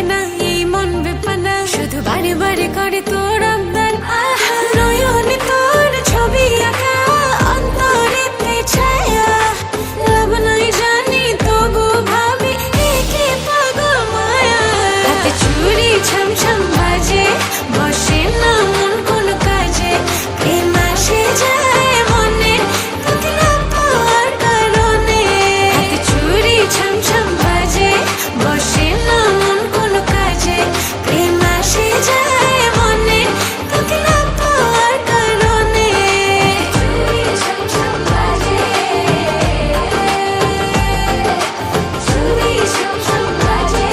না এই মন বেপানা, শুধু বারে বারে করে তোর আবদার। নয়নে তোর ছবি আঁকা, অন্তরেতে ছায়া, লাভ নাই জানি তবু ভাবি একে পাগল মায়া। হাতে চুড়ি ছমছম বাজে, বসে না মন কোনো কাজে, প্রেম আসে যায় মনে তোকে না পাওয়ার কারণে। হাতে চুড়ি ছমছম বাজে, বসে না মন কোনো কাজে, প্রেম আসে যায় মনে তোকে না পাওয়ার কারণে। চুড়ি ছমছম বাজে, চুড়ি ছমছম বাজে।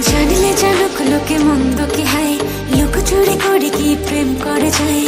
জানলে জানুক লোকে মন্দ কি হায়, লোক চুরি করে কি প্রেম করে যায়।